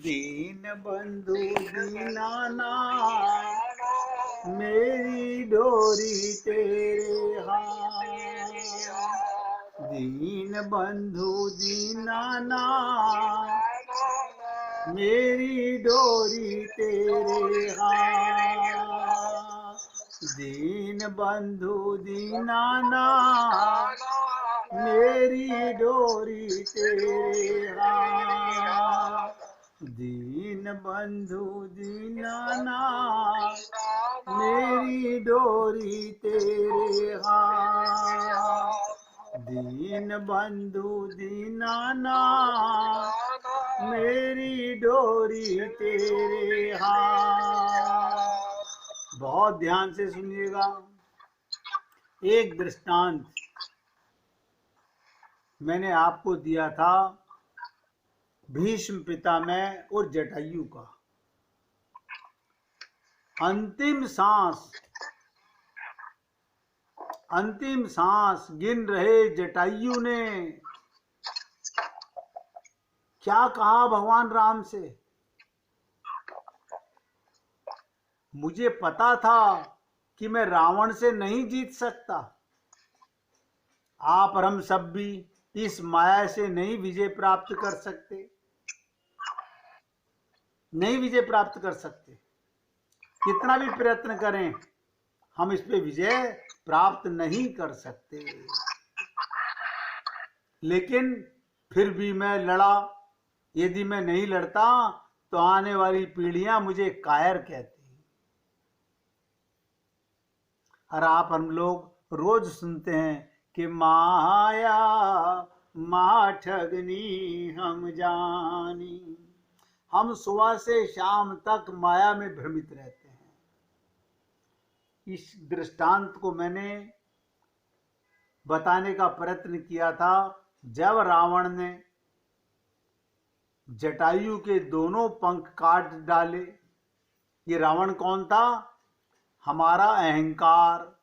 दीन बंधु दीनानाथ मेरी डोरी तेरे हाथ। दीन बंधु दीनानाथ मेरी डोरी तेरे हाथ। दीन बंधु दीनानाथ मेरी डोरी तेरे हाथ। दीन बंधु दीनानाथ मेरी डोरी तेरे हाथ। दीन बंधु दीनानाथ मेरी डोरी तेरे हाथ। बहुत ध्यान से सुनिएगा। एक दृष्टांत मैंने आपको दिया था भीष्म पितामह और जटायु का। अंतिम सांस गिन रहे जटायु ने क्या कहा भगवान राम से? मुझे पता था कि मैं रावण से नहीं जीत सकता। आप और हम सब भी इस माया से नहीं विजय प्राप्त कर सकते, नहीं विजय प्राप्त कर सकते। कितना भी प्रयत्न करें हम इस पे विजय प्राप्त नहीं कर सकते। लेकिन फिर भी मैं लड़ा। यदि मैं नहीं लड़ता तो आने वाली पीढ़ियां मुझे कायर कहती। और आप हम लोग रोज सुनते हैं कि माया माठगनी हम जानी। हम सुबह से शाम तक माया में भ्रमित रहते हैं। इस दृष्टांत को मैंने बताने का प्रयत्न किया था जब रावण ने जटायु के दोनों पंख काट डाले। ये रावण कौन था? हमारा अहंकार।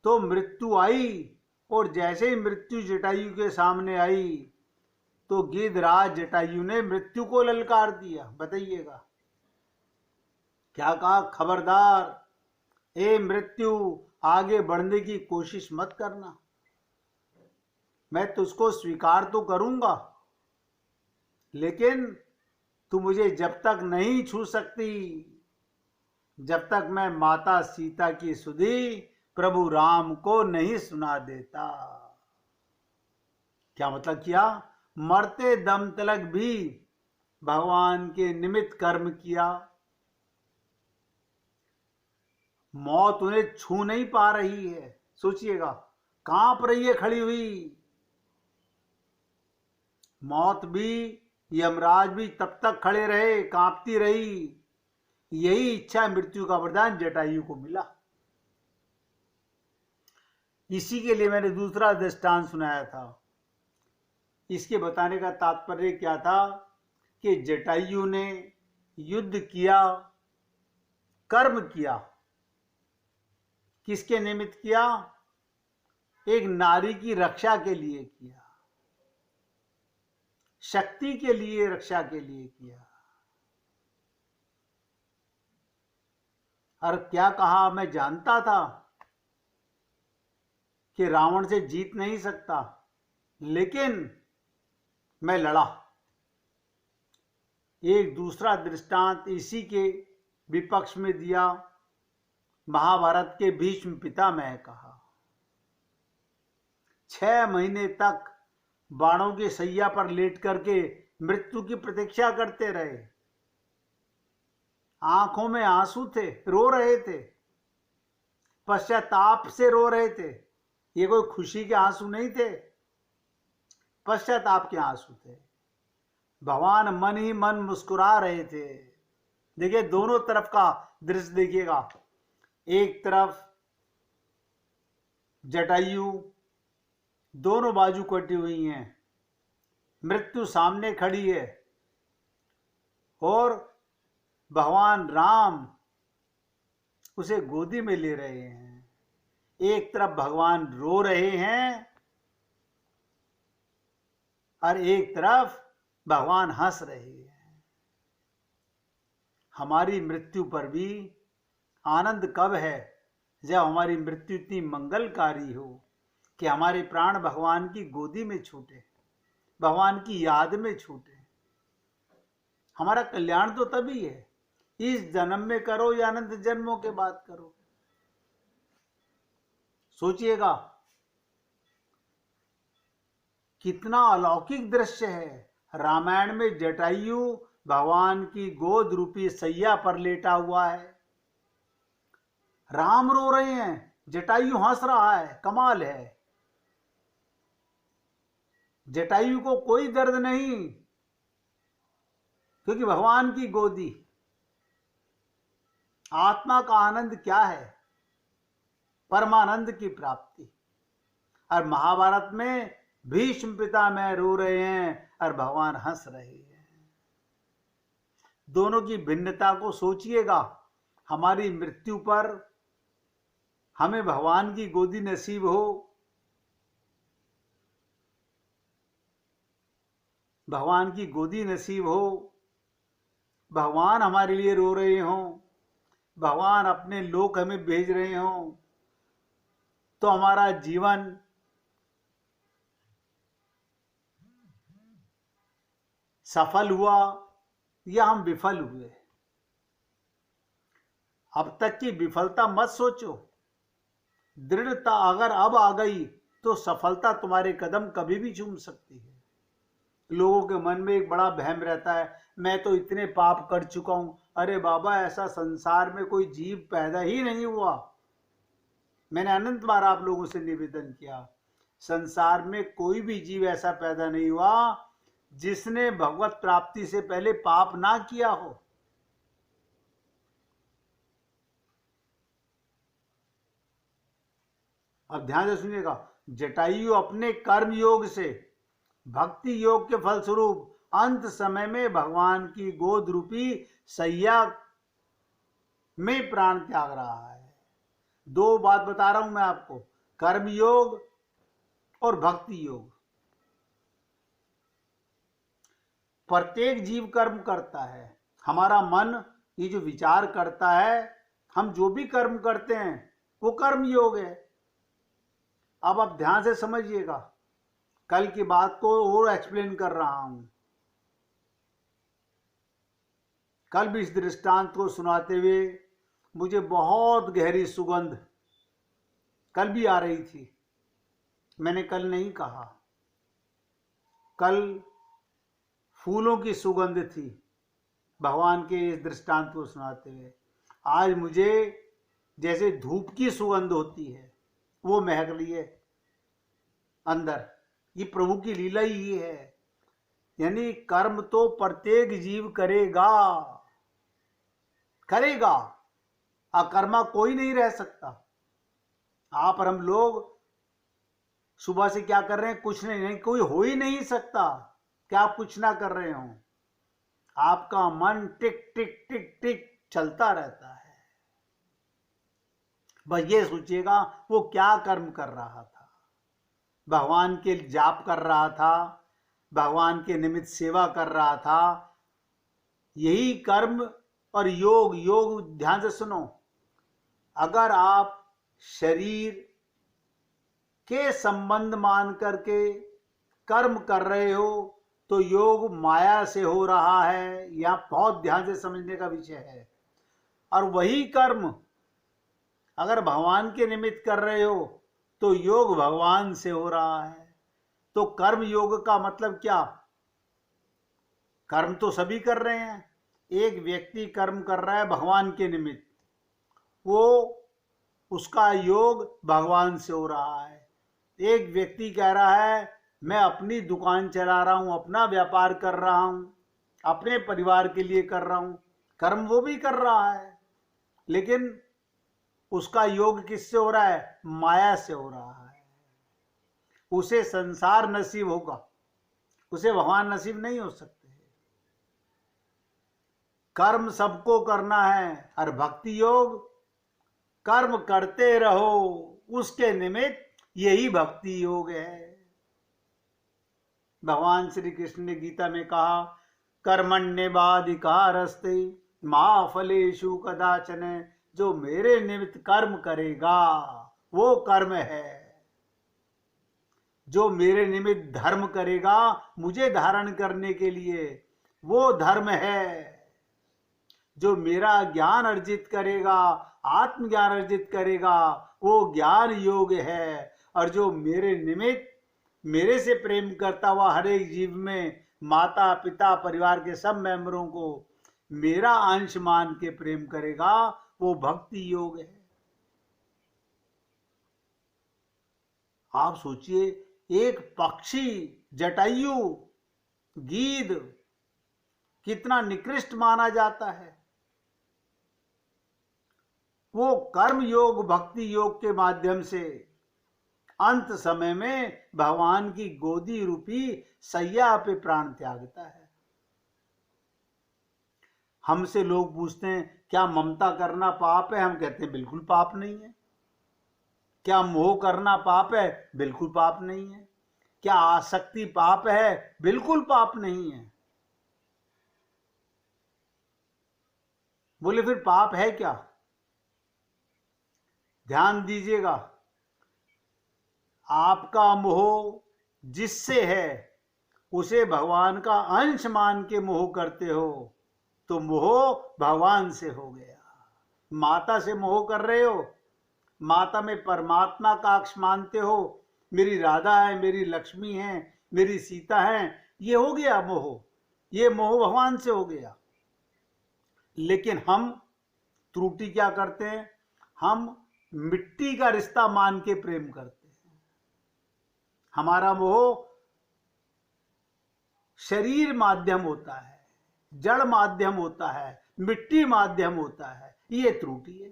तो मृत्यु आई, और जैसे ही मृत्यु जटायु के सामने आई तो गिद्धराज जटायु ने मृत्यु को ललकार दिया। बताइएगा क्या कहा? खबरदार ए मृत्यु, आगे बढ़ने की कोशिश मत करना। मैं तुझको स्वीकार तो करूंगा, लेकिन तू मुझे जब तक नहीं छू सकती जब तक मैं माता सीता की सुधि प्रभु राम को नहीं सुना देता। क्या मतलब किया? मरते दम तलक भी भगवान के निमित्त कर्म किया। मौत उन्हें छू नहीं पा रही है। सोचिएगा, कांप रही है खड़ी हुई। मौत भी, यमराज भी तब तक खड़े रहे, कांपती रही। यही इच्छा मृत्यु का वरदान जटायु को मिला। इसी के लिए मैंने दूसरा दृष्टांत सुनाया था। इसके बताने का तात्पर्य क्या था कि जटायु ने युद्ध किया, कर्म किया। किसके निमित्त किया? एक नारी की रक्षा के लिए किया, शक्ति के लिए, रक्षा के लिए किया। और क्या कहा? मैं जानता था कि रावण से जीत नहीं सकता, लेकिन मैं लड़ा। एक दूसरा दृष्टांत इसी के विपक्ष में दिया, महाभारत के भीष्म पितामह कहा। 6 महीने तक बाणों की सैया पर लेट करके मृत्यु की प्रतीक्षा करते रहे। आंखों में आंसू थे, रो रहे थे, पश्चाताप से रो रहे थे। ये कोई खुशी के आंसू नहीं थे, पश्चाताप के आंसू थे। भगवान मन ही मन मुस्कुरा रहे थे। देखिए, दोनों तरफ का दृश्य देखिएगा। एक तरफ जटायु, दोनों बाजू कटी हुई हैं, मृत्यु सामने खड़ी है, और भगवान राम उसे गोदी में ले रहे हैं। एक तरफ भगवान रो रहे हैं और एक तरफ भगवान हंस रहे हैं। हमारी मृत्यु पर भी आनंद कब है? जब हमारी मृत्यु इतनी मंगलकारी हो कि हमारे प्राण भगवान की गोदी में छूटे, भगवान की याद में छूटे। हमारा कल्याण तो तभी है, इस जन्म में करो या अनंत जन्मों के बाद करो। सोचिएगा कितना अलौकिक दृश्य है। रामायण में जटायु भगवान की गोद रूपी सैया पर लेटा हुआ है। राम रो रहे हैं, जटायु हंस रहा है। कमाल है। जटायु को कोई दर्द नहीं, क्योंकि भगवान की गोदी। आत्मा का आनंद क्या है? परमानंद की प्राप्ति। और महाभारत में भीष्म पितामह रो रहे हैं और भगवान हंस रहे हैं। दोनों की भिन्नता को सोचिएगा। हमारी मृत्यु पर हमें भगवान की गोदी नसीब हो, भगवान की गोदी नसीब हो, भगवान हमारे लिए रो रहे हों, भगवान अपने लोक हमें भेज रहे हों, तो हमारा जीवन सफल हुआ या हम विफल हुए। अब तक की विफलता मत सोचो। दृढ़ता अगर अब आ गई तो सफलता तुम्हारे कदम कभी भी चूम सकती है। लोगों के मन में एक बड़ा वहम रहता है, मैं तो इतने पाप कर चुका हूं। अरे बाबा, ऐसा संसार में कोई जीव पैदा ही नहीं हुआ। मैंने अनंत बार आप लोगों से निवेदन किया, संसार में कोई भी जीव ऐसा पैदा नहीं हुआ जिसने भगवत प्राप्ति से पहले पाप ना किया हो। अब ध्यान से सुनिएगा। जटायु अपने कर्म योग से, भक्ति योग के फलस्वरूप अंत समय में भगवान की गोद रूपी सैया में प्राण त्याग रहा है। दो बात बता रहा हूं मैं आपको, कर्म योग और भक्ति योग। प्रत्येक जीव कर्म करता है। हमारा मन ये जो विचार करता है, हम जो भी कर्म करते हैं वो कर्म योग है। अब आप ध्यान से समझिएगा, कल की बात को और एक्सप्लेन कर रहा हूं। कल भी इस दृष्टांत को सुनाते हुए मुझे बहुत गहरी सुगंध कल भी आ रही थी। मैंने कल नहीं कहा, कल फूलों की सुगंध थी भगवान के इस दृष्टांत को सुनाते हुए। आज मुझे जैसे धूप की सुगंध होती है वो महक रही है अंदर। ये प्रभु की लीला ही है। यानी कर्म तो प्रत्येक जीव करेगा, करेगा। अकर्मा कोई नहीं रह सकता। आप और हम लोग सुबह से क्या कर रहे हैं? कुछ नहीं, कोई हो ही नहीं सकता कि आप कुछ ना कर रहे हो। आपका मन टिक टिक टिक टिक चलता रहता है। बस ये सोचिएगा वो क्या कर्म कर रहा था। भगवान के जाप कर रहा था, भगवान के निमित्त सेवा कर रहा था। यही कर्म और योग। योग ध्यान से सुनो, अगर आप शरीर के संबंध मान करके कर्म कर रहे हो तो योग माया से हो रहा है। यह बहुत ध्यान से समझने का विषय है। और वही कर्म अगर भगवान के निमित्त कर रहे हो तो योग भगवान से हो रहा है। तो कर्म योग का मतलब क्या? कर्म तो सभी कर रहे हैं। एक व्यक्ति कर्म कर रहा है भगवान के निमित्त, वो उसका योग भगवान से हो रहा है। एक व्यक्ति कह रहा है मैं अपनी दुकान चला रहा हूं, अपना व्यापार कर रहा हूं, अपने परिवार के लिए कर रहा हूं, कर्म वो भी कर रहा है, लेकिन उसका योग किससे हो रहा है? माया से हो रहा है। उसे संसार नसीब होगा, उसे भगवान नसीब नहीं हो सकते। कर्म सबको करना है और भक्ति योग कर्म करते रहो उसके निमित्त, यही भक्ति योग है। भगवान श्री कृष्ण ने गीता में कहा, कर्मण्येवाधिकारस्ते मा फलेषु कदाचन। जो मेरे निमित्त कर्म करेगा वो कर्म है, जो मेरे निमित्त धर्म करेगा मुझे धारण करने के लिए वो धर्म है, जो मेरा ज्ञान अर्जित करेगा, आत्मज्ञान अर्जित करेगा वो ज्ञान योग है, और जो मेरे निमित्त मेरे से प्रेम करता हुआ हर एक जीव में माता पिता परिवार के सब मेंबरों को मेरा अंश मान के प्रेम करेगा वो भक्ति योग है। आप सोचिए, एक पक्षी जटायु गीध कितना निकृष्ट माना जाता है, वो कर्म योग भक्ति योग के माध्यम से अंत समय में भगवान की गोदी रूपी सैया पे प्राण त्यागता है। हमसे लोग पूछते हैं क्या ममता करना पाप है? हम कहते हैं बिल्कुल पाप नहीं है। क्या मोह करना पाप है? बिल्कुल पाप नहीं है। क्या आसक्ति पाप है? बिल्कुल पाप नहीं है। बोले फिर पाप है क्या? ध्यान दीजिएगा, आपका मोह जिससे है उसे भगवान का अंश मान के मोह करते हो तो मोह भगवान से हो गया। माता से मोह कर रहे हो, माता में परमात्मा का अंश मानते हो, मेरी राधा है, मेरी लक्ष्मी है, मेरी सीता है, ये हो गया मोह, ये मोह भगवान से हो गया। लेकिन हम त्रुटि क्या करते हैं? हम मिट्टी का रिश्ता मान के प्रेम करते हैं। हमारा मोह शरीर माध्यम होता है, जड़ माध्यम होता है, मिट्टी माध्यम होता है, ये त्रुटि है।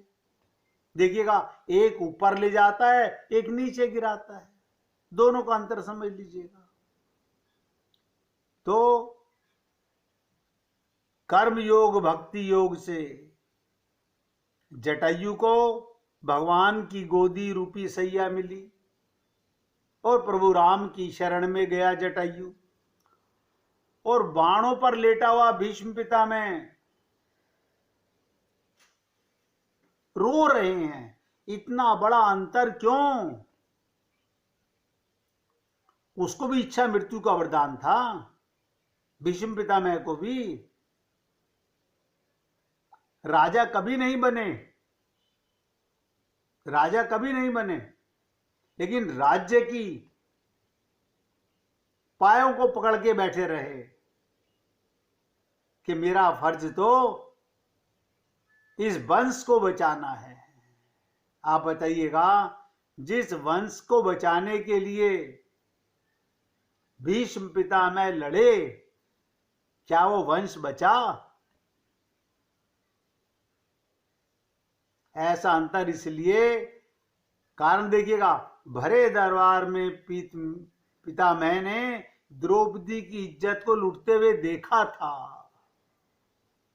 देखिएगा, एक ऊपर ले जाता है, एक नीचे गिराता है, दोनों का अंतर समझ लीजिएगा। तो कर्म योग भक्ति योग से जटायु को भगवान की गोदी रूपी सैया मिली और प्रभु राम की शरण में गया जटायु, और बाणों पर लेटा हुआ भीष्म पितामह रो रहे हैं। इतना बड़ा अंतर क्यों? उसको भी इच्छा मृत्यु का वरदान था, भीष्म पितामह को भी। राजा कभी नहीं बने, राजा कभी नहीं बने, लेकिन राज्य की पायों को पकड़ के बैठे रहे कि मेरा फर्ज तो इस वंश को बचाना है। आप बताइएगा, जिस वंश को बचाने के लिए भीष्म पितामह लड़े, क्या वो वंश बचा? ऐसा अंतर इसलिए, कारण देखिएगा, भरे दरबार में पितामह ने द्रौपदी की इज्जत को लूटते हुए देखा था,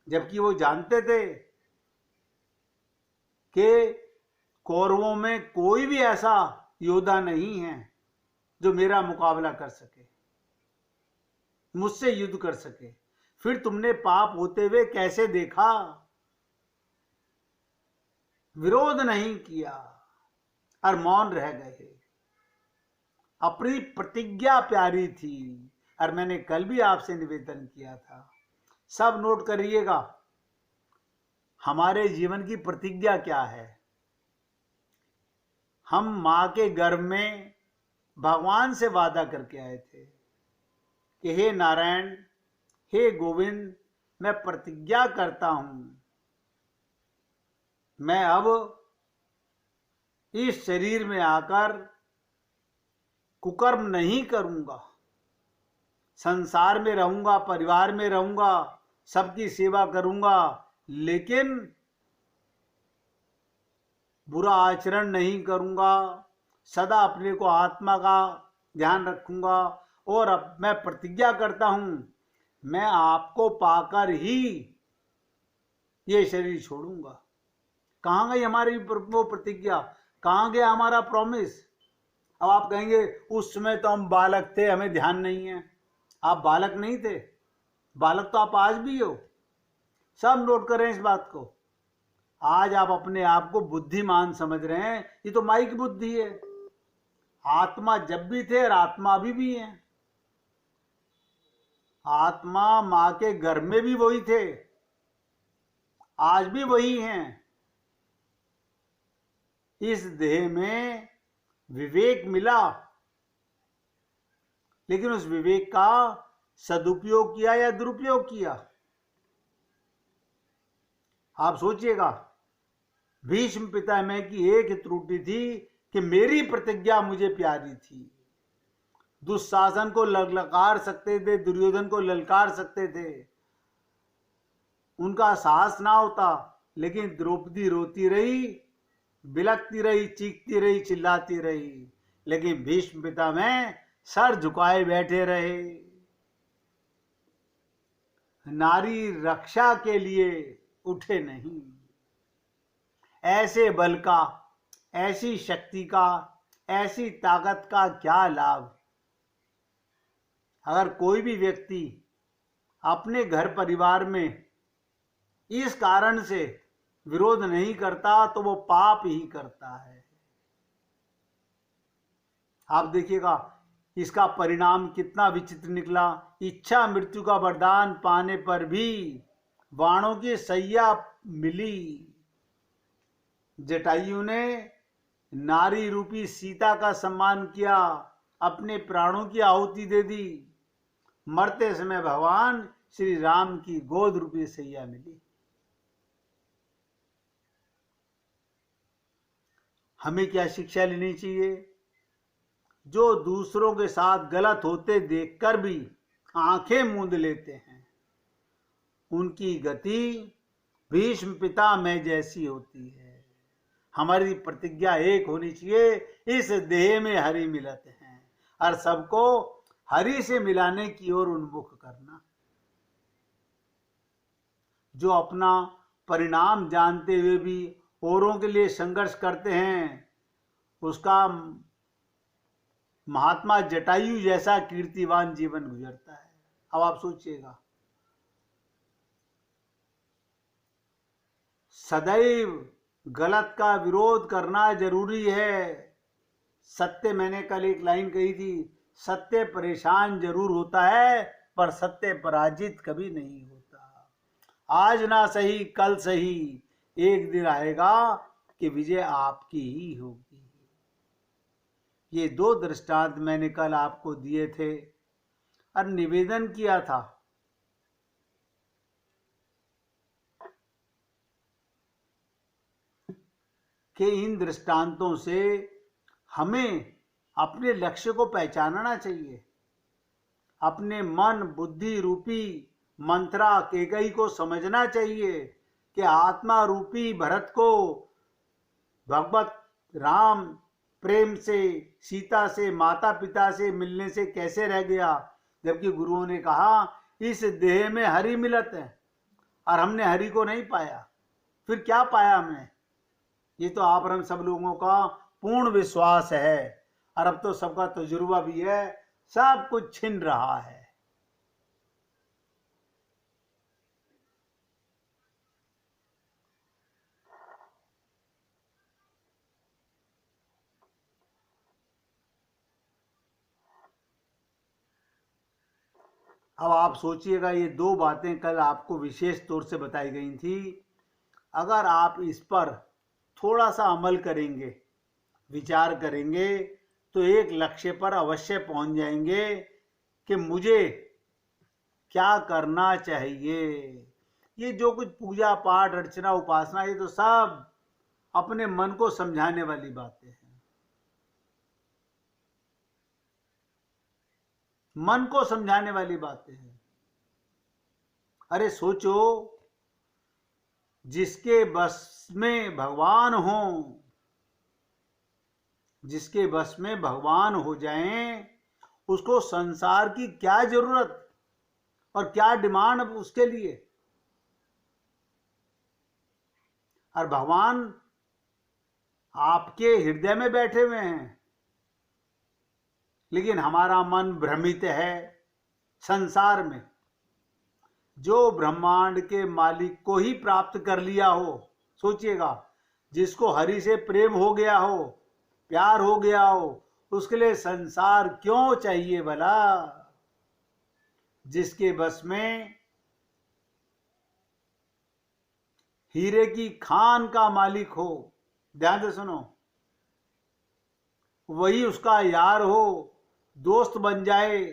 जबकि वो जानते थे कि कौरवों में कोई भी ऐसा योद्धा नहीं है जो मेरा मुकाबला कर सके, मुझसे युद्ध कर सके। फिर तुमने पाप होते हुए कैसे देखा? विरोध नहीं किया और मौन रह गए। अपनी प्रतिज्ञा प्यारी थी। और मैंने कल भी आपसे निवेदन किया था, सब नोट करिएगा, हमारे जीवन की प्रतिज्ञा क्या है। हम मां के गर्भ में भगवान से वादा करके आए थे कि हे नारायण, हे गोविंद, मैं प्रतिज्ञा करता हूं, मैं अब इस शरीर में आकर कुकर्म नहीं करूंगा, संसार में रहूंगा, परिवार में रहूंगा, सबकी सेवा करूंगा, लेकिन बुरा आचरण नहीं करूंगा, सदा अपने को आत्मा का ध्यान रखूंगा। और अब मैं प्रतिज्ञा करता हूं, मैं आपको पाकर ही ये शरीर छोड़ूंगा। कहां गई हमारी वो प्रतिज्ञा? कहां गया हमारा प्रॉमिस? अब आप कहेंगे उस समय तो हम बालक थे, हमें ध्यान नहीं है। आप बालक नहीं थे, बालक तो आप आज भी हो। सब नोट करें इस बात को। आज आप अपने आप को बुद्धिमान समझ रहे हैं, ये तो माई की बुद्धि है। आत्मा जब भी थे और आत्मा अभी भी है। आत्मा मां के गर्भ में भी वही थे, आज भी वही हैं। इस देह में विवेक मिला, लेकिन उस विवेक का सदुपयोग किया या दुरुपयोग किया? आप सोचिएगा। भीष्म पितामह की एक ही त्रुटि थी कि मेरी प्रतिज्ञा मुझे प्यारी थी। दुशासन को ललकार सकते थे, दुर्योधन को ललकार सकते थे, उनका साहस ना होता, लेकिन द्रौपदी रोती रही, बिलखती रही, चीखती रही, चिल्लाती रही, लेकिन भीष्म पितामह सर झुकाए बैठे रहे। नारी रक्षा के लिए उठे नहीं। ऐसे बल का, ऐसी शक्ति का, ऐसी ताकत का क्या लाभ? अगर कोई भी व्यक्ति अपने घर परिवार में इस कारण से विरोध नहीं करता तो वो पाप ही करता है। आप देखिएगा इसका परिणाम कितना विचित्र निकला। इच्छा मृत्यु का वरदान पाने पर भी बाणों की सैया मिली। जटायु ने नारी रूपी सीता का सम्मान किया, अपने प्राणों की आहुति दे दी। मरते समय भगवान श्री राम की गोद रूपी सैया मिली। हमें क्या शिक्षा लेनी चाहिए? जो दूसरों के साथ गलत होते देखकर भी आंखें मूंद लेते हैं, उनकी गति भीष्म पितामह जैसी होती है। हमारी प्रतिज्ञा एक होनी चाहिए, इस देह में हरि मिलते हैं और सबको हरि से मिलाने की ओर उन्मुख करना। जो अपना परिणाम जानते हुए भी औरों के लिए संघर्ष करते हैं, उसका महात्मा जटायु जैसा कीर्तिवान जीवन गुजरता है। अब आप सोचिएगा, सदैव गलत का विरोध करना जरूरी है। सत्य, मैंने कल एक लाइन कही थी, सत्य परेशान जरूर होता है पर सत्य पराजित कभी नहीं होता। आज ना सही कल सही, एक दिन आएगा कि विजय आपकी ही होगी। ये दो दृष्टांत मैंने कल आपको दिए थे और निवेदन किया था कि इन दृष्टांतों से हमें अपने लक्ष्य को पहचानना चाहिए। अपने मन बुद्धि रूपी मंत्रा केकई को समझना चाहिए कि आत्मा रूपी भरत को भगवत राम प्रेम से, सीता से, माता पिता से मिलने से कैसे रह गया, जबकि गुरुओं ने कहा इस देह में हरि मिलत है और हमने हरि को नहीं पाया। फिर क्या पाया हमने? ये तो आप और हम सब लोगों का पूर्ण विश्वास है और अब तो सबका तजुर्बा भी है, सब कुछ छिन रहा है। अब आप सोचिएगा, ये दो बातें कल आपको विशेष तौर से बताई गई थी। अगर आप इस पर थोड़ा सा अमल करेंगे, विचार करेंगे, तो एक लक्ष्य पर अवश्य पहुंच जाएंगे कि मुझे क्या करना चाहिए। ये जो कुछ पूजा पाठ अर्चना उपासना, ये तो सब अपने मन को समझाने वाली बातें हैं। मन को समझाने वाली बातें हैं। अरे सोचो, जिसके बस में भगवान हो, जिसके बस में भगवान हो जाएं, उसको संसार की क्या जरूरत और क्या डिमांड उसके लिए। और भगवान आपके हृदय में बैठे हुए हैं, लेकिन हमारा मन भ्रमित है, संसार में जो ब्रह्मांड के मालिक को ही प्राप्त कर लिया हो, सोचिएगा, जिसको हरि से प्रेम हो गया हो, प्यार हो गया हो, उसके लिए संसार क्यों चाहिए भला? जिसके बस में हीरे की खान का मालिक हो, ध्यान से सुनो, वही उसका यार हो, दोस्त बन जाए,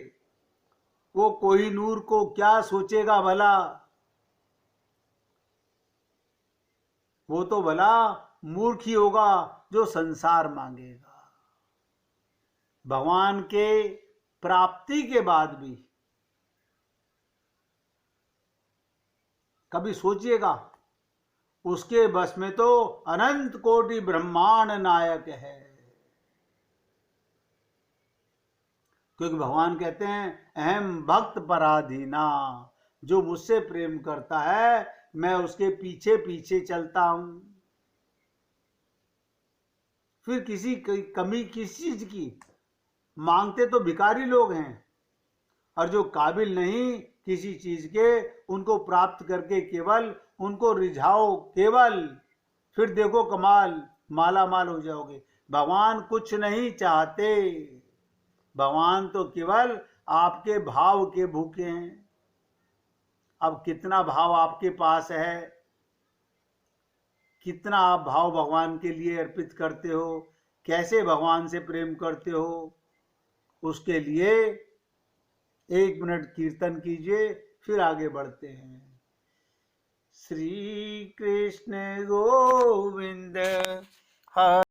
वो कोहिनूर को क्या सोचेगा भला? वो तो भला मूर्ख ही होगा जो संसार मांगेगा। भगवान के प्राप्ति के बाद भी कभी सोचिएगा, उसके बस में तो अनंत कोटि ब्रह्मांड नायक है। क्योंकि भगवान कहते हैं अहम भक्त पराधीना, जो मुझसे प्रेम करता है मैं उसके पीछे पीछे चलता हूं। फिर किसी कमी किस चीज की? मांगते तो भिखारी लोग हैं, और जो काबिल नहीं किसी चीज के, उनको प्राप्त करके केवल उनको रिझाओ केवल, फिर देखो कमाल, माला माल हो जाओगे। भगवान कुछ नहीं चाहते, भगवान तो केवल आपके भाव के भूखे हैं। अब कितना भाव आपके पास है, कितना आप भाव भगवान के लिए अर्पित करते हो, कैसे भगवान से प्रेम करते हो, उसके लिए 1 मिनट कीर्तन कीजिए, फिर आगे बढ़ते हैं। श्री कृष्ण गोविंद हरे